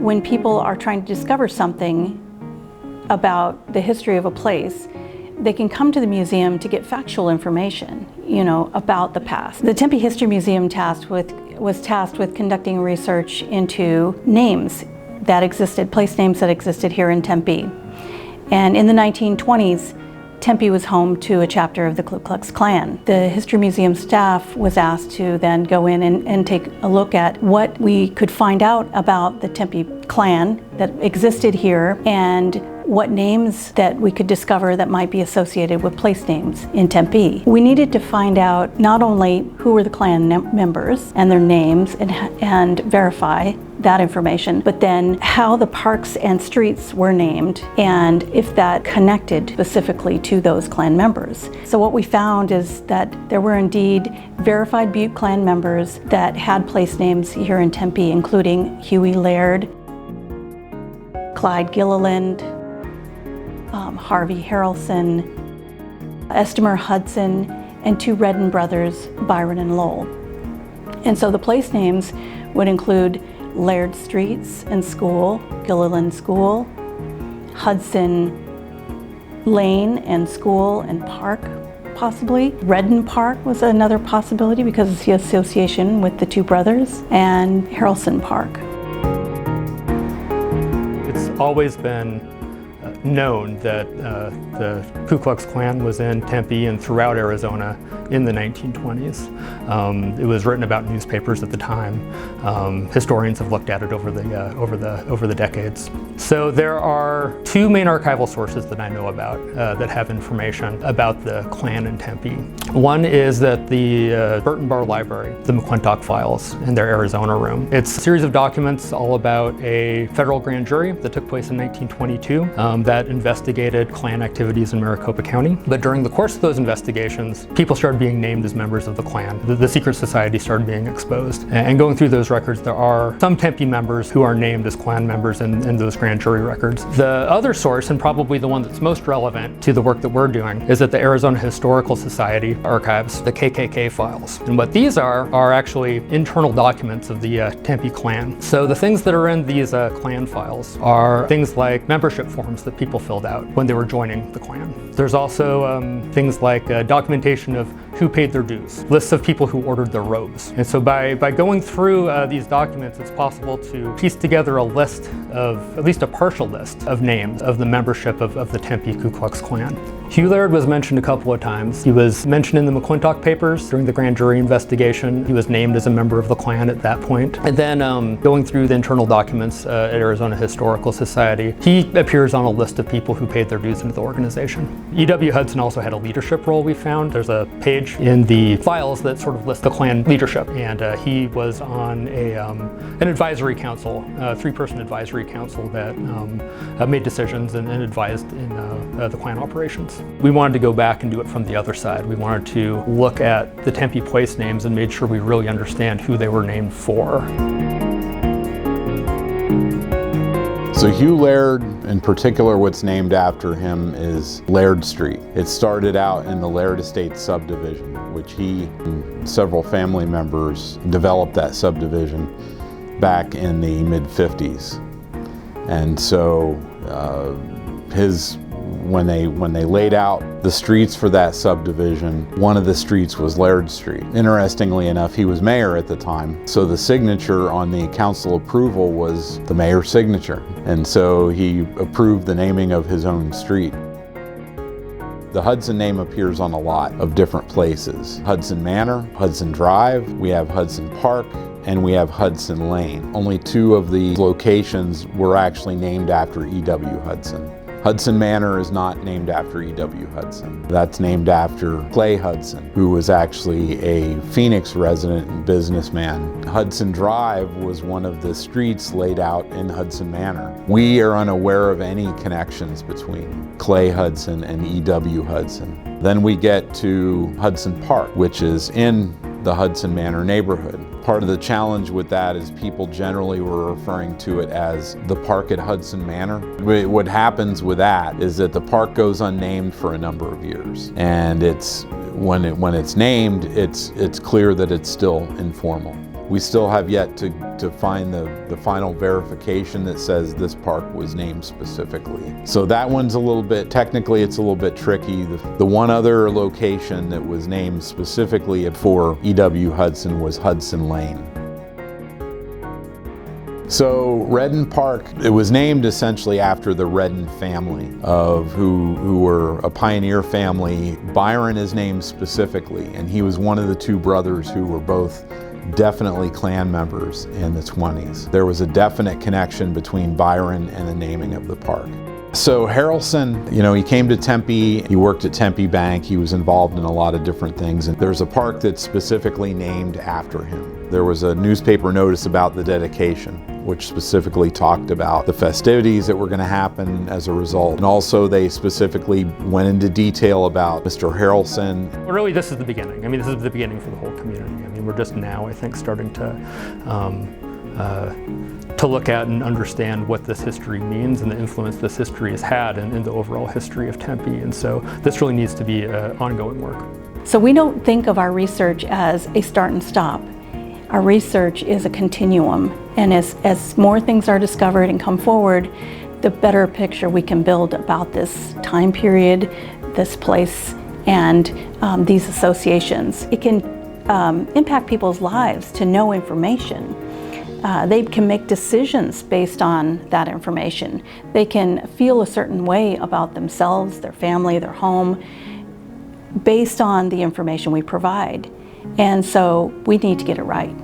When people are trying to discover something about the history of a place, they can come to the museum to get factual information, about the past. The Tempe History Museum was tasked with conducting research into names that existed, place names that existed here in Tempe. And in the 1920s, Tempe was home to a chapter of the Ku Klux Klan. The History Museum staff was asked to then go in and take a look at what we could find out about the Tempe Klan that existed here and what names that we could discover that might be associated with place names in Tempe. We needed to find out not only who were the Klan members and their names and verify that information, but then how the parks and streets were named and if that connected specifically to those Klan members. So what we found is that there were indeed verified Butte Klan members that had place names here in Tempe, including Huey Laird, Clyde Gilliland, Harvey Harrelson, Estimer Hudson, and two Redden brothers, Byron and Lowell. And so the place names would include Laird Streets and School, Gilliland School, Hudson Lane and School and Park, possibly. Redden Park was another possibility because of the association with the two brothers, and Harrelson Park. It's always been known that the Ku Klux Klan was in Tempe and throughout Arizona in the 1920s. It was written about in newspapers at the time. Historians have looked at it over the decades. So there are two main archival sources that I know about that have information about the Klan in Tempe. One is that the Burton Barr Library, the McClintock files in their Arizona room. It's a series of documents all about a federal grand jury that took place in 1922 that investigated Klan activities in Maricopa County. But during the course of those investigations, people started being named as members of the Klan. The secret society started being exposed. And going through those records, there are some Tempe members who are named as Klan members in those grand jury records. The other source, and probably the one that's most relevant to the work that we're doing, is at the Arizona Historical Society archives, the KKK files. And what these are actually internal documents of the Tempe Klan. So the things that are in these Klan files are things like membership forms that people filled out when they were joining the Klan. There's also things like documentation of who paid their dues, lists of people who ordered their robes. And so by going through these documents, it's possible to piece together a list of, at least a partial list of names of the membership of the Tempe Ku Klux Klan. Hugh Laird was mentioned a couple of times. He was mentioned in the McClintock papers during the grand jury investigation. He was named as a member of the Klan at that point. And then going through the internal documents at Arizona Historical Society, he appears on a list of people who paid their dues into the organization. E.W. Hudson also had a leadership role, we found. There's a page in the files that sort of lists the Klan leadership, and he was on an advisory council, a three-person advisory council that made decisions and advised in the Klan operations. We wanted to go back and do it from the other side. We wanted to look at the Tempe place names and made sure we really understand who they were named for. So Hugh Laird, in particular, what's named after him is Laird Street. It started out in the Laird Estate subdivision, which he and several family members developed that subdivision back in the mid-50s. And so when they laid out the streets for that subdivision, one of the streets was Laird Street. Interestingly enough, he was mayor at the time, so the signature on the council approval was the mayor's signature. And so he approved the naming of his own street. The Hudson name appears on a lot of different places. Hudson Manor, Hudson Drive, we have Hudson Park, and we have Hudson Lane. Only two of the locations were actually named after E.W. Hudson. Hudson Manor is not named after E.W. Hudson. That's named after Clay Hudson, who was actually a Phoenix resident and businessman. Hudson Drive was one of the streets laid out in Hudson Manor. We are unaware of any connections between Clay Hudson and E.W. Hudson. Then we get to Hudson Park, which is in the Hudson Manor neighborhood. Part of the challenge with that is people generally were referring to it as the park at Hudson Manor. What happens with that is that the park goes unnamed for a number of years, and when it's named, it's clear that it's still informal. We still have yet to find the final verification that says this park was named specifically. So that one's a little bit, technically it's a little bit tricky. The one other location that was named specifically for E.W. Hudson was Hudson Lane. So Redden Park, it was named essentially after the Redden family of who were a pioneer family. Byron is named specifically, and he was one of the two brothers who were both definitely Klan members in the 20s. There was a definite connection between Byron and the naming of the park. So Harrelson, you know, he came to Tempe, he worked at Tempe Bank, he was involved in a lot of different things, and there's a park that's specifically named after him. There was a newspaper notice about the dedication, which specifically talked about the festivities that were going to happen as a result. And also they specifically went into detail about Mr. Harrelson. Really, this is the beginning. I mean, this is the beginning for the whole community. I mean, we're just now, I think, starting to look at and understand what this history means and the influence this history has had in the overall history of Tempe. And so this really needs to be ongoing work. So we don't think of our research as a start and stop. Our research is a continuum, and as more things are discovered and come forward, the better picture we can build about this time period, this place, and these associations. It can impact people's lives to know information. They can make decisions based on that information. They can feel a certain way about themselves, their family, their home, based on the information we provide. And so we need to get it right.